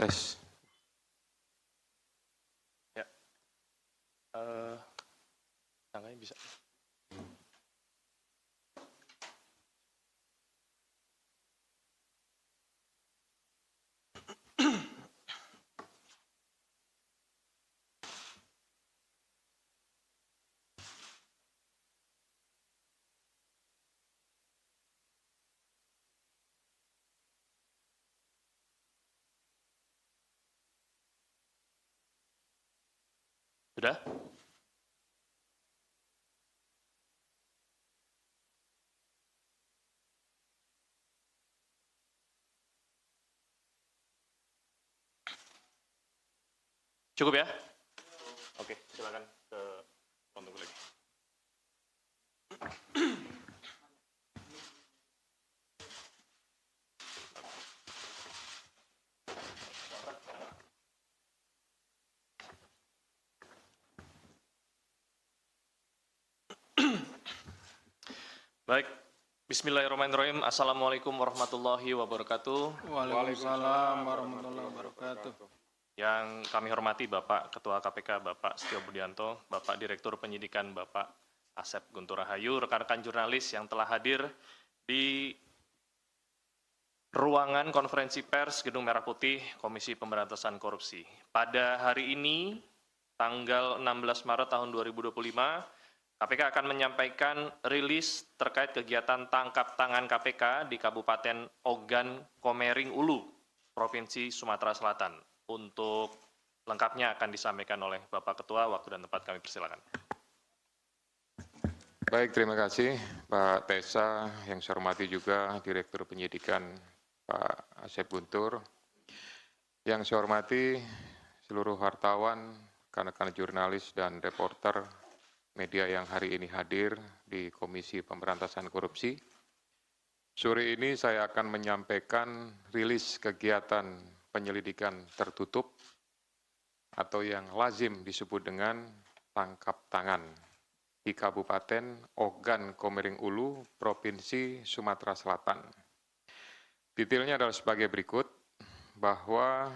Tes. Ya. Tangannya bisa. Sudah? Cukup ya? Oke, silakan ke ruang tunggu lagi. Baik, Bismillahirrahmanirrahim. Assalamualaikum warahmatullahi wabarakatuh. Waalaikumsalam warahmatullahi wabarakatuh. Yang kami hormati Bapak Ketua KPK Bapak Setio Budianto, Bapak Direktur Penyidikan Bapak Asep Guntur Rahayu, rekan-rekan jurnalis yang telah hadir di ruangan konferensi pers Gedung Merah Putih Komisi Pemberantasan Korupsi. Pada hari ini, tanggal 16 Maret tahun 2025, KPK akan menyampaikan rilis terkait kegiatan tangkap tangan KPK di Kabupaten Ogan Komering Ulu, Provinsi Sumatera Selatan. Untuk lengkapnya akan disampaikan oleh Bapak Ketua, waktu dan tempat kami persilakan. Baik, terima kasih Pak Tesa, yang saya hormati juga Direktur Penyidikan Pak Asep Guntur. Yang saya hormati seluruh wartawan, rekan-rekan jurnalis dan reporter media yang hari ini hadir di Komisi Pemberantasan Korupsi. Sore ini saya akan menyampaikan rilis kegiatan penyelidikan tertutup atau yang lazim disebut dengan tangkap tangan di Kabupaten Ogan Komering Ulu, Provinsi Sumatera Selatan. Detailnya adalah sebagai berikut, bahwa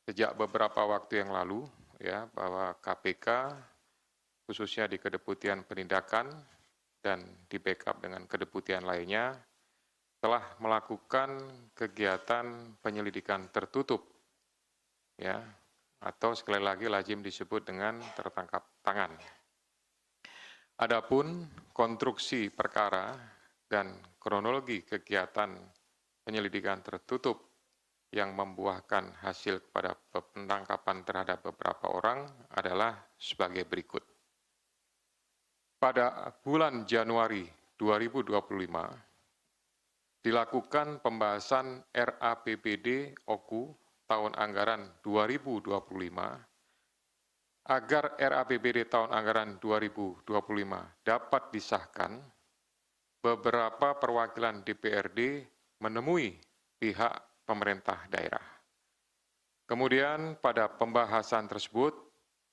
sejak beberapa waktu yang lalu, bahwa KPK khususnya di Kedeputian Penindakan dan di backup dengan kedeputian lainnya, telah melakukan kegiatan penyelidikan tertutup, atau sekali lagi lazim disebut dengan tertangkap tangan. Adapun konstruksi perkara dan kronologi kegiatan penyelidikan tertutup yang membuahkan hasil kepada penangkapan terhadap beberapa orang adalah sebagai berikut. Pada bulan Januari 2025, dilakukan pembahasan RAPBD OKU tahun anggaran 2025 agar RAPBD tahun anggaran 2025 dapat disahkan. Beberapa perwakilan DPRD menemui pihak pemerintah daerah. Kemudian pada pembahasan tersebut,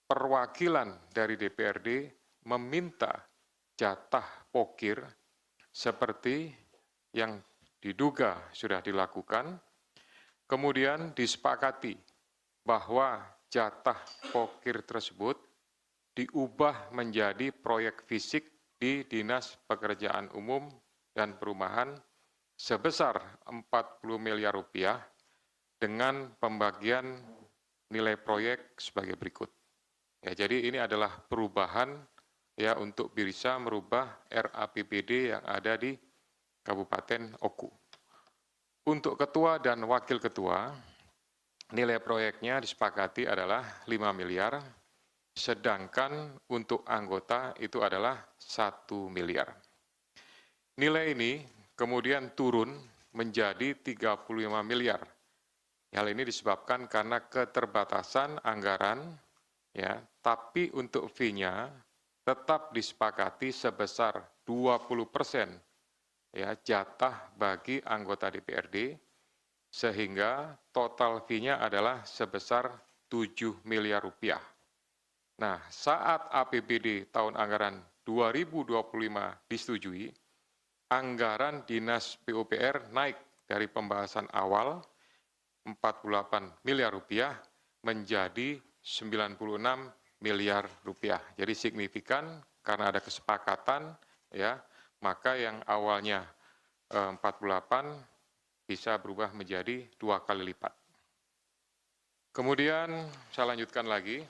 perwakilan dari DPRD meminta jatah pokir seperti yang diduga sudah dilakukan, kemudian disepakati bahwa jatah pokir tersebut diubah menjadi proyek fisik di Dinas Pekerjaan Umum dan Perumahan sebesar 40 miliar rupiah dengan pembagian nilai proyek sebagai berikut. Jadi ini adalah perubahan untuk bisa merubah RAPBD yang ada di Kabupaten Oku. Untuk ketua dan wakil ketua, nilai proyeknya disepakati adalah 5 miliar, sedangkan untuk anggota itu adalah 1 miliar. Nilai ini kemudian turun menjadi 35 miliar. Hal ini disebabkan karena keterbatasan anggaran, tapi untuk fee-nya tetap disepakati sebesar 20% jatah bagi anggota DPRD, sehingga total fee-nya adalah sebesar 7 miliar rupiah. Nah, saat APBD tahun anggaran 2025 disetujui, anggaran Dinas PUPR naik dari pembahasan awal 48 miliar rupiah menjadi 96 miliar rupiah. Jadi signifikan karena ada kesepakatan, ya, maka yang awalnya 48 bisa berubah menjadi 2 kali lipat. Kemudian saya lanjutkan lagi.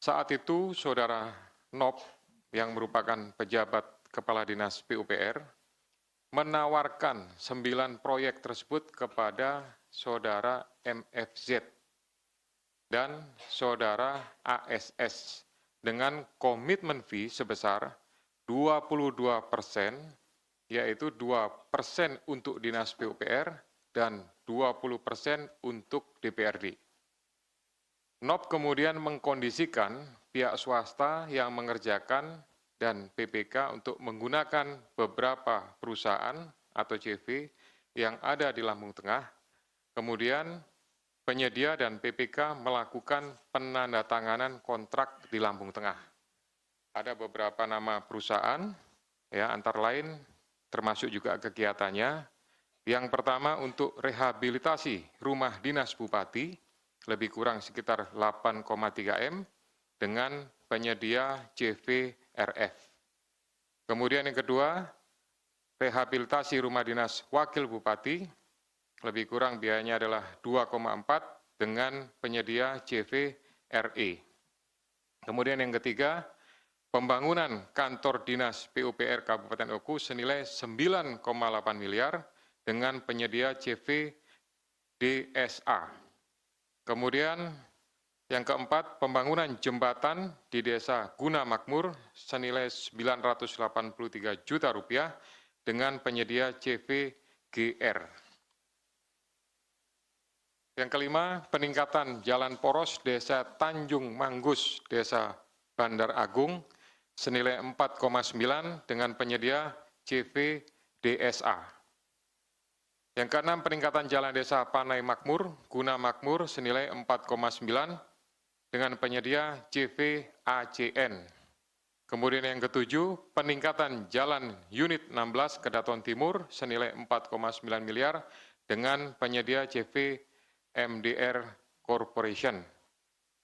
Saat itu Saudara Nop yang merupakan pejabat Kepala Dinas PUPR menawarkan 9 proyek tersebut kepada Saudara MFZ dan Saudara ASS dengan komitmen fee sebesar 22%, yaitu 2% untuk Dinas PUPR dan 20% untuk DPRD. Nop kemudian mengkondisikan pihak swasta yang mengerjakan dan PPK untuk menggunakan beberapa perusahaan atau CV yang ada di Lampung Tengah. Kemudian penyedia dan PPK melakukan penandatanganan kontrak di Lampung Tengah. Ada beberapa nama perusahaan, ya, antara lain termasuk juga kegiatannya. Yang pertama untuk rehabilitasi rumah dinas bupati, lebih kurang sekitar 8,3 M dengan penyedia JVRF. Kemudian yang kedua, rehabilitasi rumah dinas wakil bupati, lebih kurang biayanya adalah 2,4 dengan penyedia JVRE. Kemudian yang ketiga, pembangunan kantor dinas PUPR Kabupaten Oku senilai 9,8 miliar dengan penyedia JVDSA. Kemudian yang keempat, pembangunan jembatan di Desa Guna Makmur senilai 983 juta rupiah dengan penyedia JVGR. Yang kelima, peningkatan jalan poros Desa Tanjung Manggus, Desa Bandar Agung senilai 4,9 dengan penyedia JVDSA. Yang keenam, peningkatan jalan desa Panai Makmur, Guna Makmur senilai 4,9 dengan penyedia JVACN. Kemudian yang ketujuh, peningkatan jalan unit 16 Kedaton Timur senilai 4,9 miliar dengan penyedia JVMDR Corporation.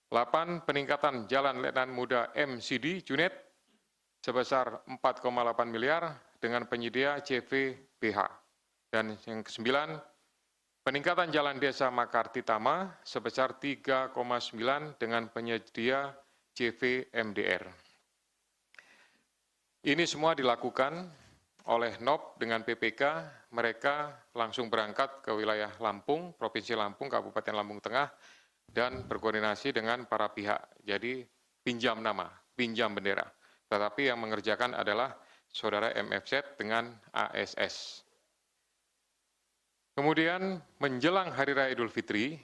8, peningkatan jalan Letnan Muda MCD Junet sebesar 4,8 miliar dengan penyedia JVBH. Dan yang ke-9, peningkatan jalan desa Makartitama sebesar 3,9 dengan penyedia JVMDR. Ini semua dilakukan oleh Nop dengan PPK, mereka langsung berangkat ke wilayah Lampung, Provinsi Lampung, Kabupaten Lampung Tengah, dan berkoordinasi dengan para pihak. Jadi pinjam nama, pinjam bendera. Tetapi yang mengerjakan adalah Saudara MFZ dengan ASS. Kemudian menjelang Hari Raya Idul Fitri,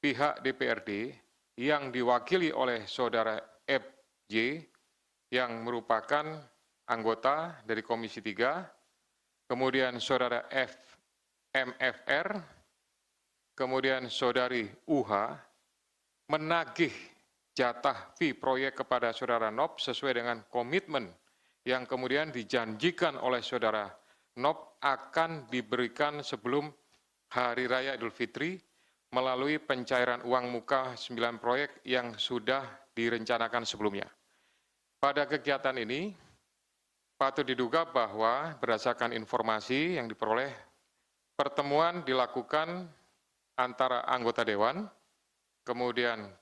pihak DPRD yang diwakili oleh Saudara FJ yang merupakan anggota dari Komisi 3, kemudian Saudara MFR, kemudian Saudari UH, menagih jatah fee proyek kepada Saudara Nop sesuai dengan komitmen yang kemudian dijanjikan oleh Saudara Nop akan diberikan sebelum Hari Raya Idul Fitri melalui pencairan uang muka 9 proyek yang sudah direncanakan sebelumnya. Pada kegiatan ini, patut diduga bahwa berdasarkan informasi yang diperoleh, pertemuan dilakukan antara anggota Dewan, kemudian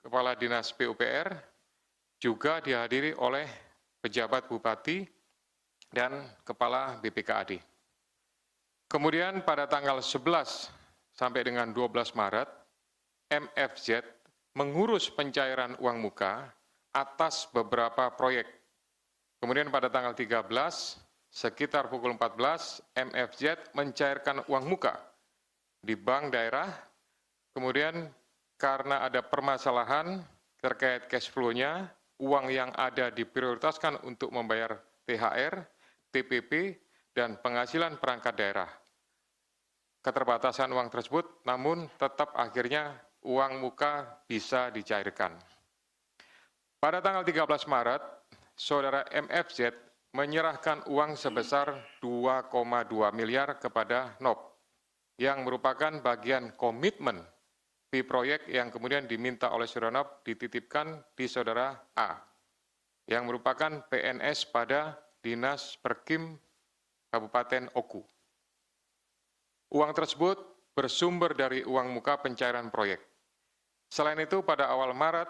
Kepala Dinas PUPR, juga dihadiri oleh pejabat Bupati dan Kepala BPKAD. Kemudian pada tanggal 11 sampai dengan 12 Maret, MFZ mengurus pencairan uang muka atas beberapa proyek. Kemudian pada tanggal 13, sekitar pukul 14, MFZ mencairkan uang muka di bank daerah. Kemudian karena ada permasalahan terkait cash flow-nya, uang yang ada diprioritaskan untuk membayar THR, TPP, dan penghasilan perangkat daerah. Keterbatasan uang tersebut, namun tetap akhirnya uang muka bisa dicairkan. Pada tanggal 13 Maret, Saudara MFZ menyerahkan uang sebesar 2,2 miliar kepada NOP yang merupakan bagian komitmen fee proyek yang kemudian diminta oleh saudara NOP dititipkan di saudara A yang merupakan PNS pada Dinas Perkim Kabupaten Oku. Uang tersebut bersumber dari uang muka pencairan proyek. Selain itu, pada awal Maret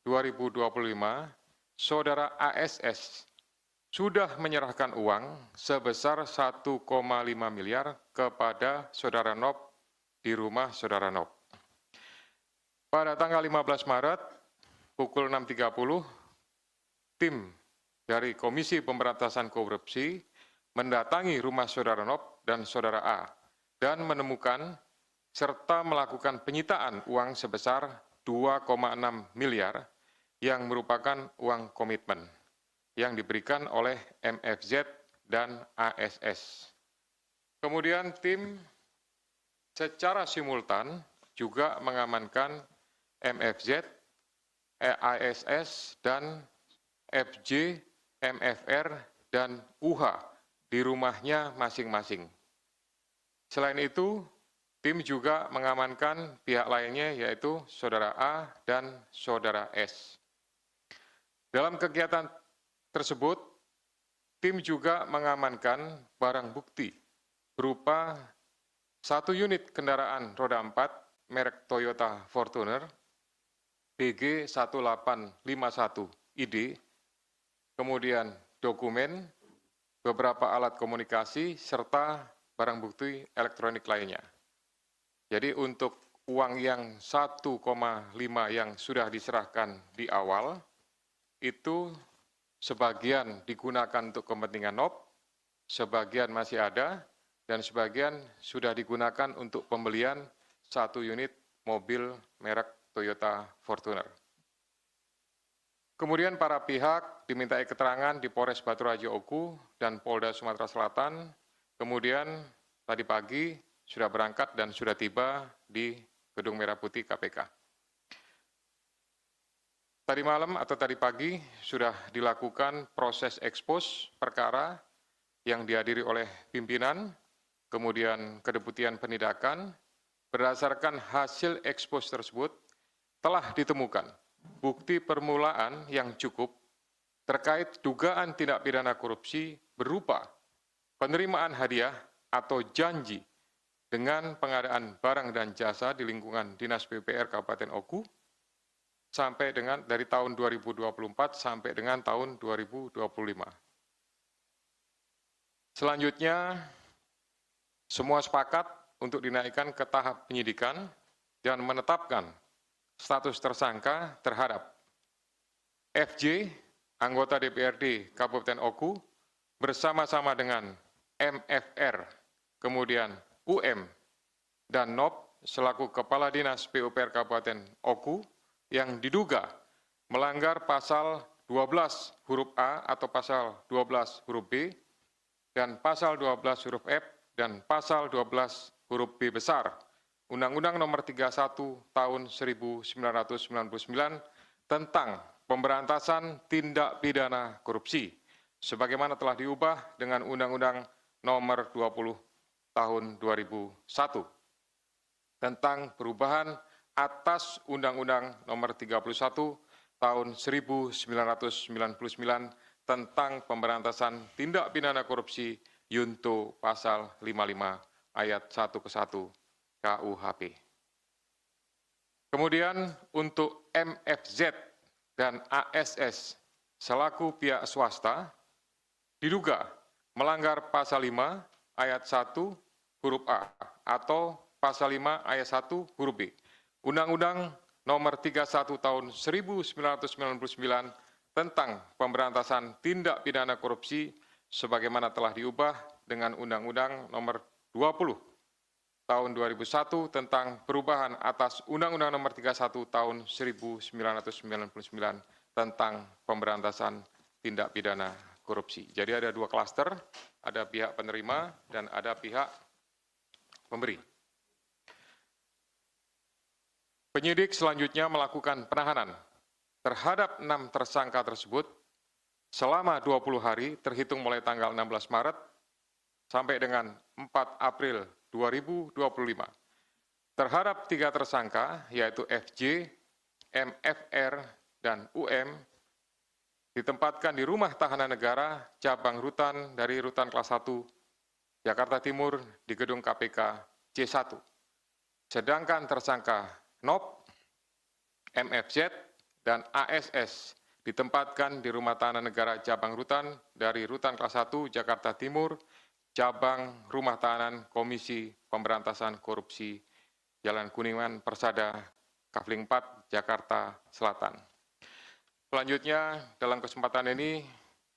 2025, saudara ASS sudah menyerahkan uang sebesar 1,5 miliar kepada saudara NOP di rumah saudara NOP. Pada tanggal 15 Maret pukul 6.30, tim dari Komisi Pemberantasan Korupsi mendatangi rumah saudara NOP dan saudara A dan menemukan serta melakukan penyitaan uang sebesar 2,6 miliar yang merupakan uang komitmen yang diberikan oleh MFZ dan ASS. Kemudian tim secara simultan juga mengamankan MFZ, ASS, dan FJ, MFR, dan UH di rumahnya masing-masing. Selain itu, tim juga mengamankan pihak lainnya yaitu saudara A dan saudara S. Dalam kegiatan tersebut, tim juga mengamankan barang bukti berupa 1 unit kendaraan roda 4 merek Toyota Fortuner BG 1851 ID, kemudian dokumen, beberapa alat komunikasi, serta barang bukti elektronik lainnya. Jadi untuk uang yang 1,5 yang sudah diserahkan di awal, itu sebagian digunakan untuk kepentingan NOP, sebagian masih ada, dan sebagian sudah digunakan untuk pembelian 1 unit mobil merek Toyota Fortuner. Kemudian para pihak dimintai keterangan di Polres Batu Raja Oku dan Polda Sumatera Selatan, kemudian tadi pagi sudah berangkat dan sudah tiba di Gedung Merah Putih KPK. Tadi malam atau tadi pagi sudah dilakukan proses ekspos perkara yang dihadiri oleh pimpinan, kemudian Kedeputian Penindakan. Berdasarkan hasil ekspos tersebut, telah ditemukan bukti permulaan yang cukup terkait dugaan tindak pidana korupsi berupa penerimaan hadiah atau janji dengan pengadaan barang dan jasa di lingkungan Dinas PUPR Kabupaten Oku, sampai dengan dari tahun 2024 sampai dengan tahun 2025. Selanjutnya, semua sepakat untuk dinaikkan ke tahap penyidikan dan menetapkan status tersangka terhadap FJ, anggota DPRD Kabupaten Oku, bersama-sama dengan MFR, kemudian UM, dan NOP selaku Kepala Dinas PUPR Kabupaten Oku, yang diduga melanggar pasal 12 huruf A atau pasal 12 huruf B dan pasal 12 huruf F dan pasal 12 huruf B besar Undang-Undang Nomor 31 Tahun 1999 tentang pemberantasan tindak pidana korupsi sebagaimana telah diubah dengan Undang-Undang Nomor 20 Tahun 2001 tentang perubahan atas Undang-Undang Nomor 31 Tahun 1999 tentang pemberantasan tindak pidana korupsi Yunto Pasal 55 Ayat 1 ke 1 KUHP. Kemudian untuk MFZ dan ASS selaku pihak swasta diduga melanggar Pasal 5 Ayat 1 huruf A atau Pasal 5 Ayat 1 huruf B Undang-Undang Nomor 31 Tahun 1999 tentang pemberantasan tindak pidana korupsi sebagaimana telah diubah dengan Undang-Undang Nomor 20 Tahun 2001 tentang perubahan atas Undang-Undang Nomor 31 Tahun 1999 tentang pemberantasan tindak pidana korupsi. Jadi ada 2 klaster, ada pihak penerima dan ada pihak pemberi. Penyidik selanjutnya melakukan penahanan terhadap 6 tersangka tersebut selama 20 hari terhitung mulai tanggal 16 Maret sampai dengan 4 April 2025 terhadap 3 tersangka yaitu FJ, MFR, dan UM ditempatkan di Rumah Tahanan Negara Cabang Rutan dari Rutan Kelas 1 Jakarta Timur di Gedung KPK C1. Sedangkan tersangka NOP, MFZ, dan ASS ditempatkan di Rumah Tahanan Negara Cabang Rutan dari Rutan Kelas 1 Jakarta Timur, Cabang Rumah Tahanan Komisi Pemberantasan Korupsi Jalan Kuningan Persada, Kafling 4, Jakarta Selatan. Selanjutnya, dalam kesempatan ini,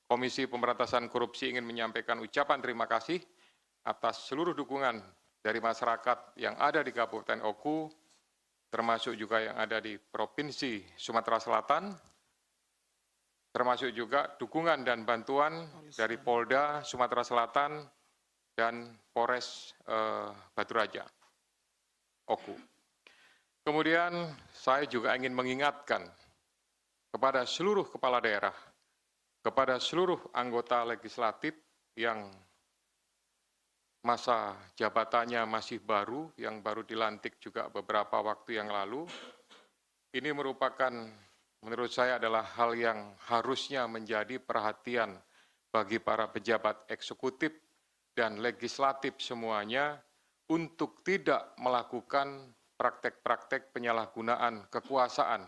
Komisi Pemberantasan Korupsi ingin menyampaikan ucapan terima kasih atas seluruh dukungan dari masyarakat yang ada di Kabupaten Oku, termasuk juga yang ada di Provinsi Sumatera Selatan, termasuk juga dukungan dan bantuan dari Polda Sumatera Selatan dan Polres Batu Raja, Oku. Kemudian saya juga ingin mengingatkan kepada seluruh kepala daerah, kepada seluruh anggota legislatif yang masa jabatannya masih baru, yang baru dilantik juga beberapa waktu yang lalu. Ini merupakan, menurut saya adalah hal yang harusnya menjadi perhatian bagi para pejabat eksekutif dan legislatif semuanya untuk tidak melakukan praktek-praktek penyalahgunaan kekuasaan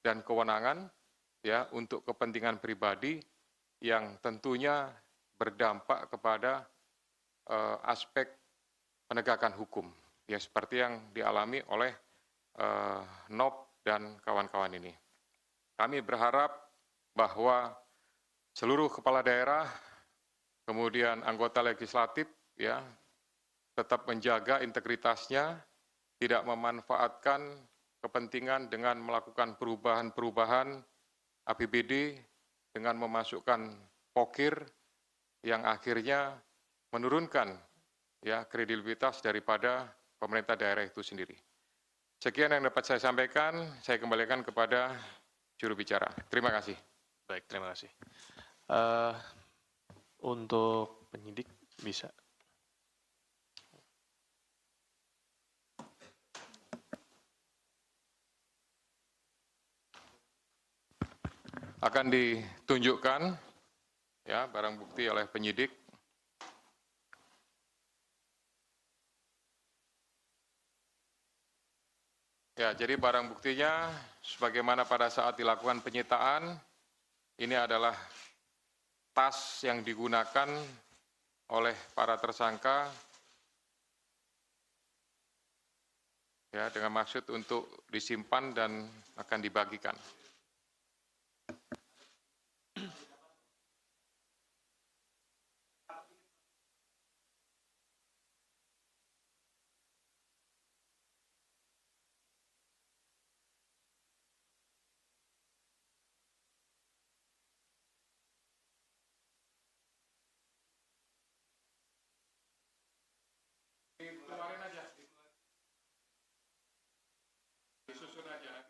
dan kewenangan ya untuk kepentingan pribadi yang tentunya berdampak kepada aspek penegakan hukum ya seperti yang dialami oleh NOP dan kawan-kawan ini. Kami berharap bahwa seluruh kepala daerah kemudian anggota legislatif ya tetap menjaga integritasnya, tidak memanfaatkan kepentingan dengan melakukan perubahan-perubahan APBD dengan memasukkan pokir yang akhirnya menurunkan ya kredibilitas daripada pemerintah daerah itu sendiri. Sekian yang dapat saya sampaikan, saya kembalikan kepada juru bicara. Terima kasih. Baik, terima kasih. Untuk penyidik bisa. Akan ditunjukkan ya barang bukti oleh penyidik. Ya, jadi barang buktinya sebagaimana pada saat dilakukan penyitaan ini adalah tas yang digunakan oleh para tersangka ya dengan maksud untuk disimpan dan akan dibagikan. Keluarin aja. Disusun aja.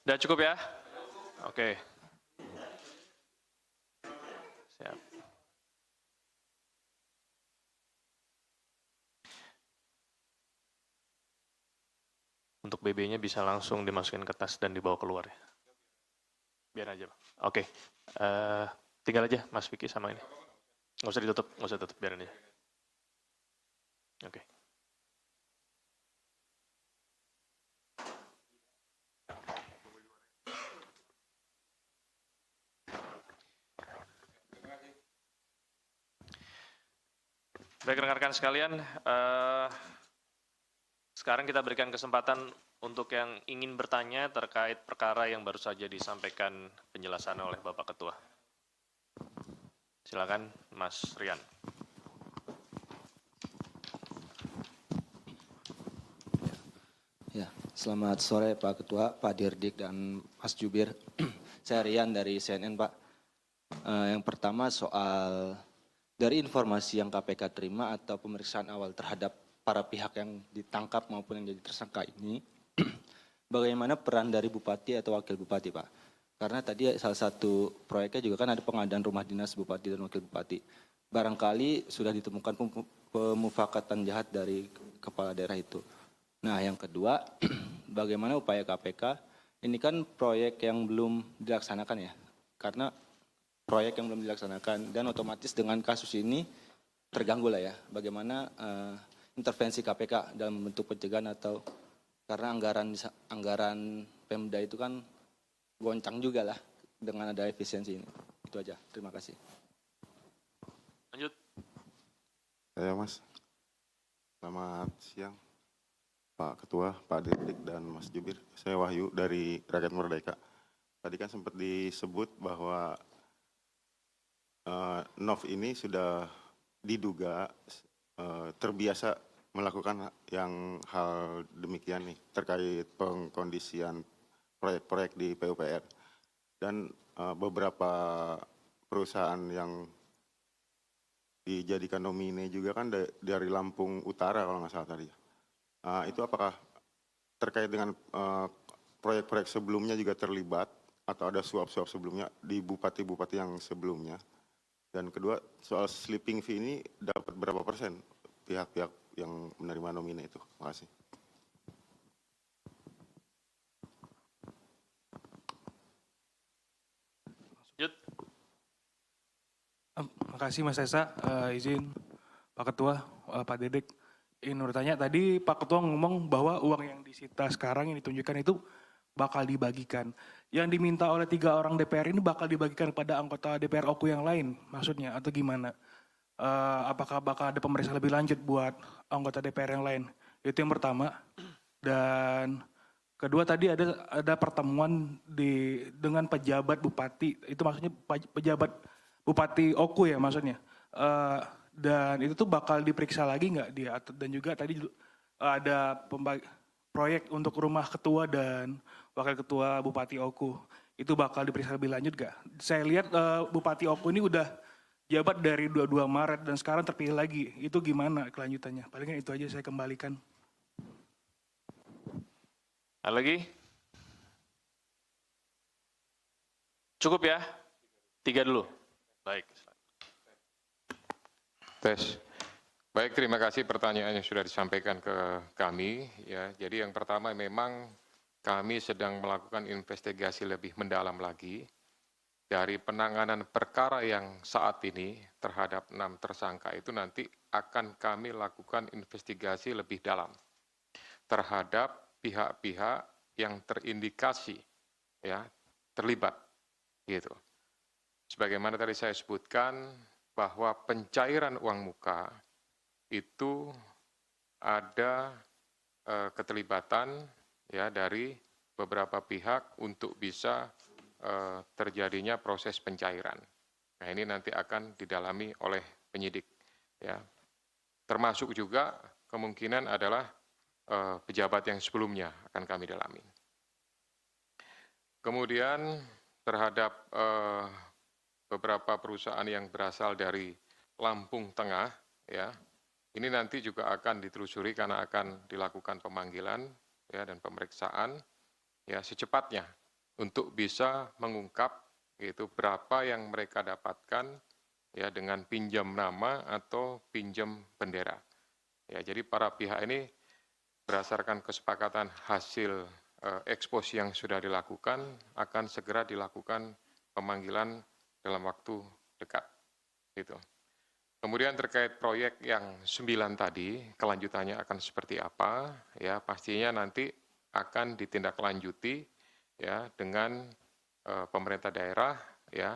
Udah cukup ya? Oke. Siap. Untuk BB-nya bisa langsung dimasukin ke tas dan dibawa keluar ya. Biar aja, Pak. Oke. Tinggal aja Mas Vicky sama ini. Nggak usah ditutup, biarin aja. Oke. Baik rekan-rekan sekalian, sekarang kita berikan kesempatan untuk yang ingin bertanya terkait perkara yang baru saja disampaikan penjelasan oleh Bapak Ketua. Silakan Mas Rian. Ya, selamat sore Pak Ketua, Pak Dirdik dan Mas Jubir. Saya Rian dari CNN, Pak. Yang pertama soal dari informasi yang KPK terima atau pemeriksaan awal terhadap para pihak yang ditangkap maupun yang jadi tersangka ini, bagaimana peran dari Bupati atau Wakil Bupati, Pak? Karena tadi salah satu proyeknya juga kan ada pengadaan rumah dinas Bupati dan Wakil Bupati. Barangkali sudah ditemukan pemufakatan jahat dari kepala daerah itu. Nah, yang kedua, bagaimana upaya KPK? Ini kan proyek yang belum dilaksanakan ya, karena proyek yang belum dilaksanakan dan otomatis dengan kasus ini terganggu lah ya. Bagaimana intervensi KPK dalam bentuk pencegahan atau karena anggaran Pemda itu kan goncang juga lah dengan ada efisiensi ini. Itu aja. Terima kasih. Lanjut. Saya Mas. Selamat siang. Pak Ketua, Pak Dirdik, dan Mas Jubir. Saya Wahyu dari Rakyat Merdeka. Tadi kan sempat disebut bahwa NOV ini sudah diduga terbiasa melakukan hal demikian nih terkait pengkondisian proyek-proyek di PUPR. Dan beberapa perusahaan yang dijadikan nomine juga kan dari Lampung Utara kalau nggak salah tadi. Itu apakah terkait dengan proyek-proyek sebelumnya juga terlibat atau ada suap-suap sebelumnya di bupati-bupati yang sebelumnya? Dan kedua, soal sleeping fee ini dapat berapa persen pihak-pihak yang menerima nomine itu? Terima kasih. Lanjut. Terima kasih Mas Esa. Izin Pak Ketua, Pak Dedek. Nur tanya tadi Pak Ketua ngomong bahwa uang yang disita sekarang yang ditunjukkan itu bakal dibagikan. Yang diminta oleh 3 orang DPR ini bakal dibagikan kepada anggota DPR OKU yang lain maksudnya atau gimana? Apakah bakal ada pemeriksaan lebih lanjut buat anggota DPR yang lain? Itu yang pertama. Dan kedua tadi ada pertemuan dengan pejabat bupati. Itu maksudnya pejabat bupati OKU ya maksudnya. Dan itu tuh bakal diperiksa lagi nggak dia? Dan juga tadi ada proyek untuk rumah ketua dan wakil ketua Bupati OKU. Itu bakal diperiksa lebih lanjut nggak? Saya lihat Bupati OKU ini udah jabat dari 22 Maret dan sekarang terpilih lagi. Itu gimana kelanjutannya? Palingan itu aja saya kembalikan. Ada lagi? Cukup ya? 3 dulu. Baik. Tes. Baik, terima kasih pertanyaan yang sudah disampaikan ke kami. Ya, jadi yang pertama memang kami sedang melakukan investigasi lebih mendalam lagi dari penanganan perkara yang saat ini terhadap 6 tersangka itu nanti akan kami lakukan investigasi lebih dalam terhadap pihak-pihak yang terindikasi ya terlibat gitu. Sebagaimana tadi saya sebutkan bahwa pencairan uang muka itu ada keterlibatan ya dari beberapa pihak untuk bisa terjadinya proses pencairan. Nah, ini nanti akan didalami oleh penyidik ya. Termasuk juga kemungkinan adalah pejabat yang sebelumnya akan kami dalami. Kemudian terhadap beberapa perusahaan yang berasal dari Lampung Tengah, ya, Ini nanti juga akan ditelusuri karena akan dilakukan pemanggilan ya dan pemeriksaan ya secepatnya untuk bisa mengungkap yaitu berapa yang mereka dapatkan ya dengan pinjam nama atau pinjam bendera. Ya, jadi para pihak ini berdasarkan kesepakatan hasil ekspos yang sudah dilakukan akan segera dilakukan pemanggilan dalam waktu dekat. Gitu. Kemudian terkait proyek yang 9 tadi, kelanjutannya akan seperti apa? Ya, pastinya nanti akan ditindaklanjuti ya dengan pemerintah daerah ya.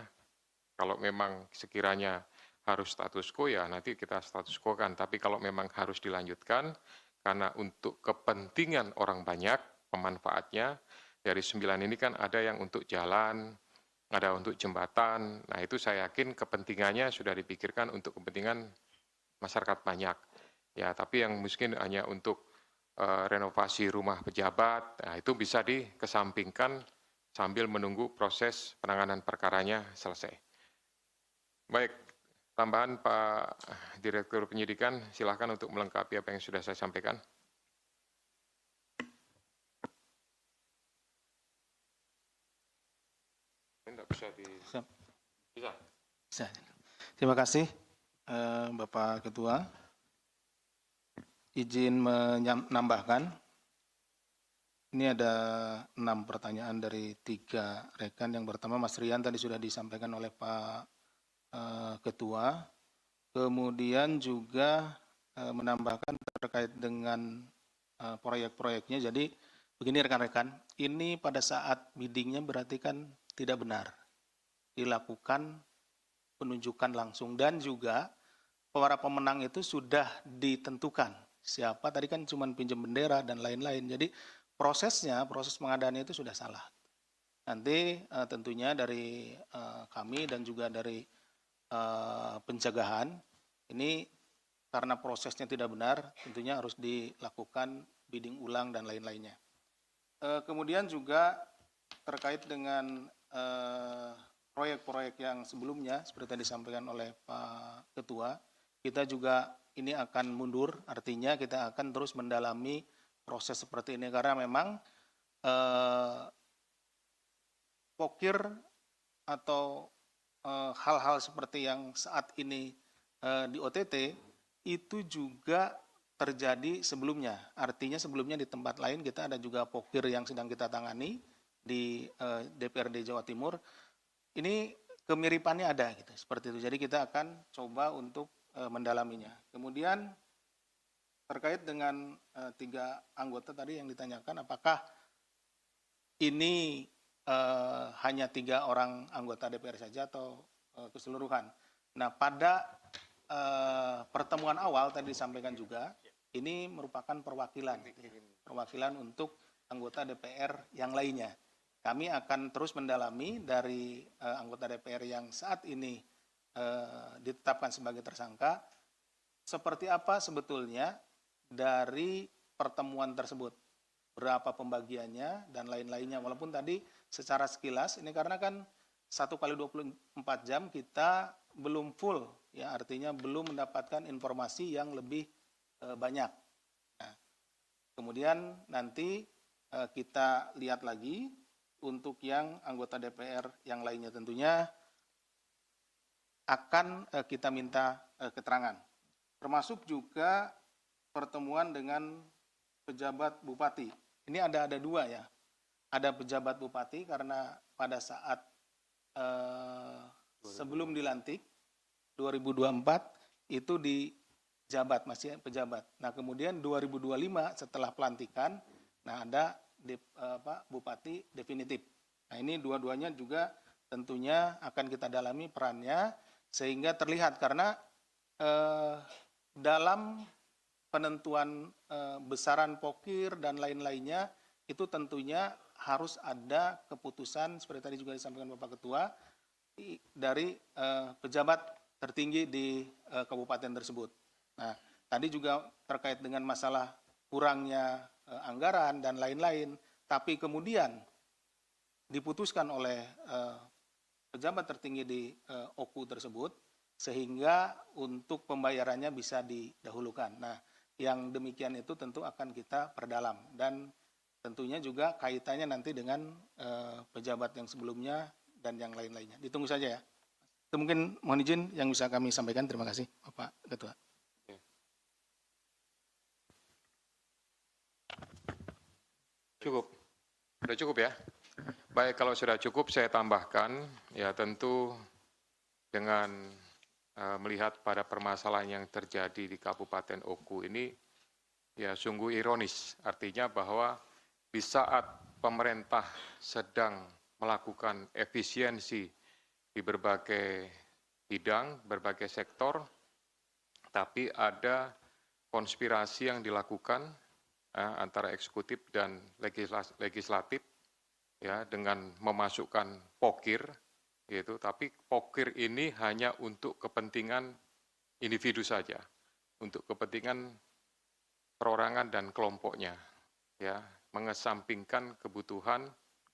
Kalau memang sekiranya harus status quo ya nanti kita status quo kan. Tapi kalau memang harus dilanjutkan karena untuk kepentingan orang banyak pemanfaatnya dari 9 ini kan ada yang untuk jalan, ada untuk jembatan. Nah, itu saya yakin kepentingannya sudah dipikirkan untuk kepentingan masyarakat banyak. Ya, tapi yang mungkin hanya untuk renovasi rumah pejabat, nah itu bisa dikesampingkan sambil menunggu proses penanganan perkaranya selesai. Baik, tambahan Pak Direktur Penyidikan, silakan untuk melengkapi apa yang sudah saya sampaikan. Bisa. Bisa. Terima kasih Bapak Ketua. Izin menambahkan, ini ada 6 pertanyaan dari 3 rekan. Yang pertama Mas Rian tadi sudah disampaikan oleh Pak Ketua. Kemudian juga menambahkan terkait dengan proyek-proyeknya. Jadi begini rekan-rekan, ini pada saat biddingnya berarti kan tidak benar dilakukan penunjukan langsung dan juga para pemenang itu sudah ditentukan siapa, tadi kan cuma pinjam bendera dan lain-lain. Jadi proses pengadaannya itu sudah salah. Nanti tentunya dari kami dan juga dari pencegahan ini karena prosesnya tidak benar tentunya harus dilakukan bidding ulang dan lain-lainnya. Kemudian juga terkait dengan proyek-proyek yang sebelumnya seperti yang disampaikan oleh Pak Ketua, kita juga ini akan mundur, artinya kita akan terus mendalami proses seperti ini karena memang pokir atau hal-hal seperti yang saat ini di OTT itu juga terjadi sebelumnya. Artinya sebelumnya di tempat lain kita ada juga pokir yang sedang kita tangani di DPRD Jawa Timur. Ini kemiripannya ada gitu, seperti itu. Jadi kita akan coba untuk mendalaminya. Kemudian terkait dengan 3 anggota tadi yang ditanyakan, apakah ini hanya 3 orang anggota DPR saja atau keseluruhan? Nah, pada pertemuan awal tadi disampaikan juga, ini merupakan perwakilan untuk anggota DPR yang lainnya. Kami akan terus mendalami dari anggota DPR yang saat ini ditetapkan sebagai tersangka, seperti apa sebetulnya dari pertemuan tersebut, berapa pembagiannya dan lain-lainnya. Walaupun tadi secara sekilas ini karena kan 1 kali 24 jam kita belum full, ya artinya belum mendapatkan informasi yang lebih banyak. Nah, kemudian nanti kita lihat lagi untuk yang anggota DPR yang lainnya tentunya akan kita minta keterangan. Termasuk juga pertemuan dengan pejabat bupati. Ini ada 2 ya. Ada pejabat bupati karena pada saat sebelum dilantik 2024 itu dijabat, masih pejabat. Nah, kemudian 2025 setelah pelantikan, nah ada bupati definitif. Nah, ini dua-duanya juga tentunya akan kita dalami perannya sehingga terlihat karena dalam penentuan besaran pokir dan lain-lainnya itu tentunya harus ada keputusan seperti tadi juga disampaikan Bapak Ketua dari pejabat tertinggi di kabupaten tersebut. Nah, tadi juga terkait dengan masalah kurangnya anggaran dan lain-lain, tapi kemudian diputuskan oleh pejabat tertinggi di OKU tersebut sehingga untuk pembayarannya bisa didahulukan. Nah, yang demikian itu tentu akan kita perdalam dan tentunya juga kaitannya nanti dengan pejabat yang sebelumnya dan yang lain-lainnya. Ditunggu saja ya. Itu mungkin mohon izin yang bisa kami sampaikan. Terima kasih Bapak Ketua. Cukup. Sudah cukup ya? Baik, kalau sudah cukup saya tambahkan, ya tentu dengan melihat pada permasalahan yang terjadi di Kabupaten Oku ini, ya sungguh ironis. Artinya bahwa di saat pemerintah sedang melakukan efisiensi di berbagai bidang, berbagai sektor, tapi ada konspirasi yang dilakukan antara eksekutif dan legislatif, ya dengan memasukkan pokir, gitu. Tapi pokir ini hanya untuk kepentingan individu saja, untuk kepentingan perorangan dan kelompoknya, ya mengesampingkan kebutuhan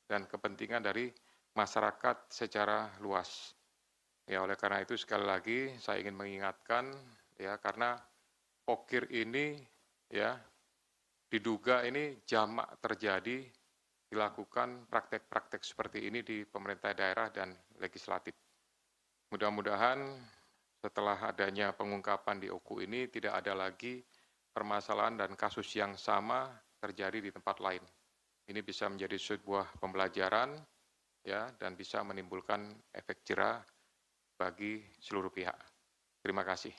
dan kepentingan dari masyarakat secara luas. Ya oleh karena itu sekali lagi saya ingin mengingatkan, ya karena pokir ini, ya diduga ini jamak terjadi, dilakukan praktek-praktek seperti ini di pemerintah daerah dan legislatif. Mudah-mudahan setelah adanya pengungkapan di Oku ini tidak ada lagi permasalahan dan kasus yang sama terjadi di tempat lain. Ini bisa menjadi sebuah pembelajaran, ya, dan bisa menimbulkan efek jera bagi seluruh pihak. Terima kasih.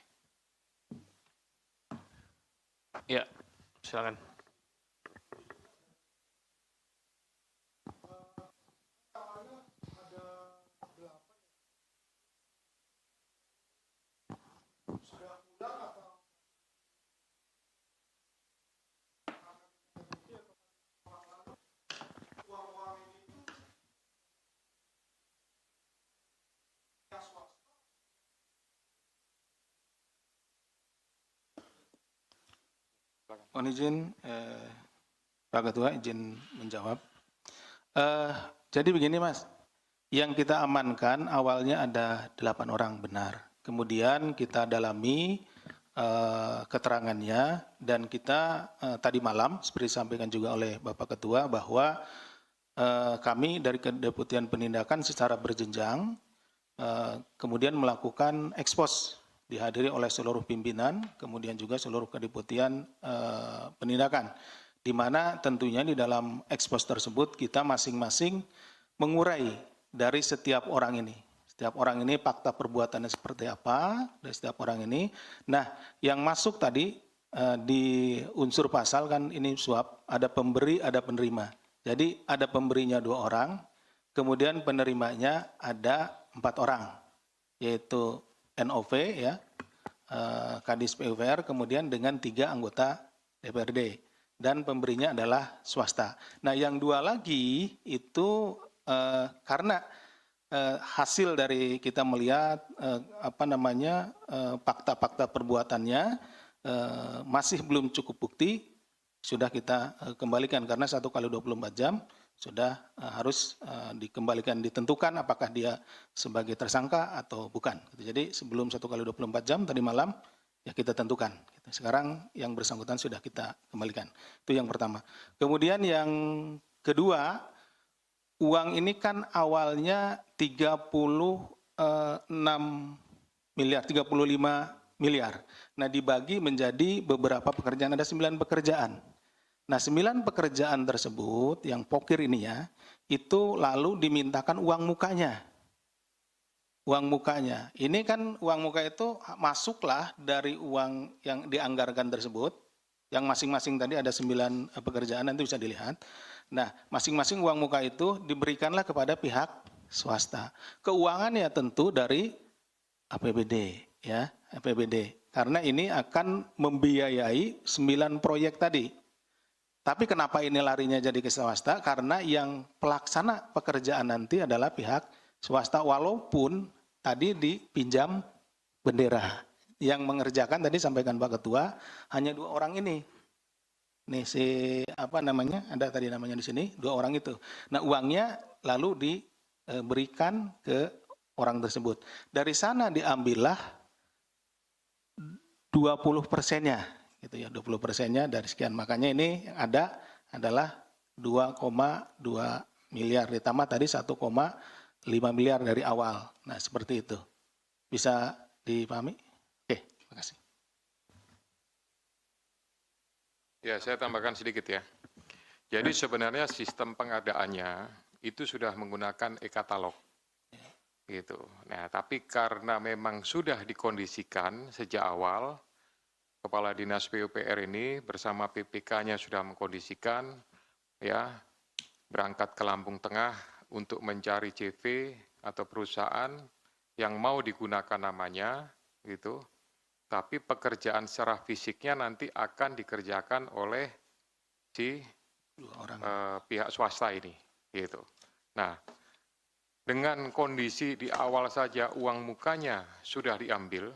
Ya, silakan. Mohon izin Pak Ketua izin menjawab. Jadi begini Mas, yang kita amankan awalnya ada 8 orang benar. Kemudian kita dalami keterangannya dan kita tadi malam seperti disampaikan juga oleh Bapak Ketua bahwa kami dari Kedeputian Penindakan secara berjenjang kemudian melakukan ekspos, dihadiri oleh seluruh pimpinan, kemudian juga seluruh Kedeputian Penindakan, di mana tentunya di dalam ekspos tersebut kita masing-masing mengurai dari setiap orang ini. Setiap orang ini fakta perbuatannya seperti apa dari setiap orang ini. Nah, yang masuk tadi di unsur pasal kan ini suap, ada pemberi, ada penerima. Jadi ada pemberinya 2 orang, kemudian penerimanya ada 4 orang, yaitu NOV ya, Kadis PUPR, kemudian dengan 3 anggota DPRD, dan pemberinya adalah swasta. Nah, yang 2 lagi itu karena hasil dari kita melihat fakta-fakta perbuatannya masih belum cukup bukti, sudah kita kembalikan karena 1 kali 24 jam sudah harus dikembalikan, ditentukan apakah dia sebagai tersangka atau bukan. Jadi sebelum 1 kali 24 jam tadi malam ya kita tentukan. Sekarang yang bersangkutan sudah kita kembalikan. Itu yang pertama. Kemudian yang kedua, uang ini kan awalnya 35 miliar. Nah, dibagi menjadi beberapa pekerjaan, ada 9 pekerjaan. Nah, 9 pekerjaan tersebut yang pokir ini ya, itu lalu dimintakan uang mukanya. Uang mukanya. Ini kan uang muka itu masuklah dari uang yang dianggarkan tersebut, yang masing-masing tadi ada 9 pekerjaan, nanti bisa dilihat. Nah, masing-masing uang muka itu diberikanlah kepada pihak swasta. Keuangan ya tentu dari APBD ya, APBD. Karena ini akan membiayai 9 proyek tadi. Tapi kenapa ini larinya jadi ke swasta? Karena yang pelaksana pekerjaan nanti adalah pihak swasta, walaupun tadi dipinjam bendera. Yang mengerjakan tadi sampaikan Pak Ketua hanya 2 orang ini. Nih ada tadi namanya di sini 2 orang itu. Nah, uangnya lalu diberikan ke orang tersebut. Dari sana diambillah 20%-nya, gitu ya, 20%-nya dari sekian. Makanya ini yang ada adalah 2,2 miliar ditambah tadi 1,5 miliar dari awal. Nah, seperti itu. Bisa dipahami? Oke, terima kasih. Ya, saya tambahkan sedikit ya. Jadi sebenarnya sistem pengadaannya itu sudah menggunakan e-katalog. Gitu. Nah, tapi karena memang sudah dikondisikan sejak awal, Kepala Dinas PUPR ini bersama PPK-nya sudah mengkondisikan, ya, berangkat ke Lampung Tengah untuk mencari CV atau perusahaan yang mau digunakan namanya, gitu. Tapi pekerjaan secara fisiknya nanti akan dikerjakan oleh si pihak swasta ini, gitu. Nah, dengan kondisi di awal saja uang mukanya sudah diambil,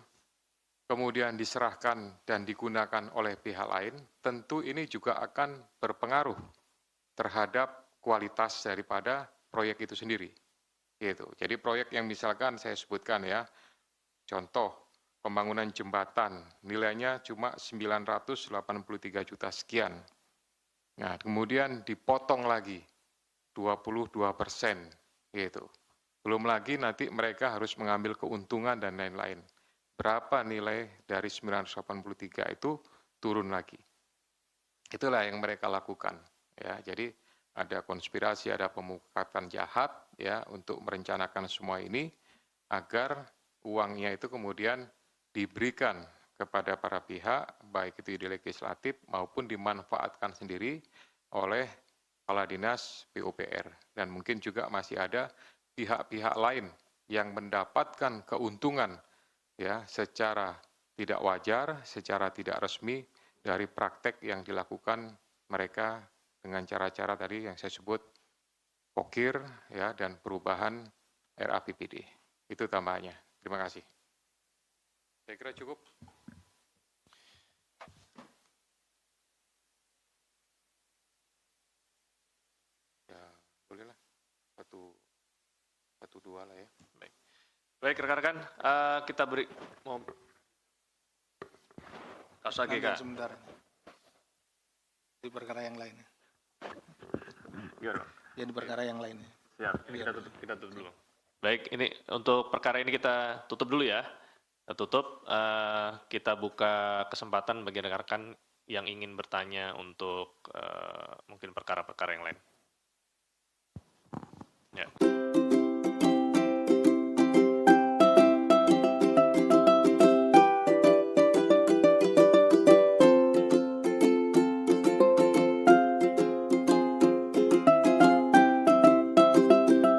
kemudian diserahkan dan digunakan oleh pihak lain, tentu ini juga akan berpengaruh terhadap kualitas daripada proyek itu sendiri. Gitu. Jadi proyek yang misalkan saya sebutkan ya, contoh pembangunan jembatan nilainya cuma 983 juta sekian. Nah, kemudian dipotong lagi 22%, gitu. Belum lagi nanti mereka harus mengambil keuntungan dan lain-lain. Berapa nilai dari 983 itu turun lagi. Itulah yang mereka lakukan. Ya, jadi ada konspirasi, ada pemufakatan jahat ya untuk merencanakan semua ini agar uangnya itu kemudian diberikan kepada para pihak, baik itu di legislatif maupun dimanfaatkan sendiri oleh Kepala Dinas PUPR. Dan mungkin juga masih ada pihak-pihak lain yang mendapatkan keuntungan ya secara tidak wajar, secara tidak resmi dari praktek yang dilakukan mereka dengan cara-cara tadi yang saya sebut pokir ya dan perubahan RAPBD. Itu tambahannya. Terima kasih. Saya kira cukup. Ya, bolehlah. Satu dua lah ya. Baik, baik rekan-rekan, kita beri mau kasus lagi Kak. Sebentar. Di perkara yang lain. Gimana? Ya, di perkara yang lain. Siap, ini kita tutup dulu. Baik, ini untuk perkara ini kita tutup dulu ya. Kita tutup, kita buka kesempatan bagi rekan-rekan yang ingin bertanya untuk mungkin perkara-perkara yang lain.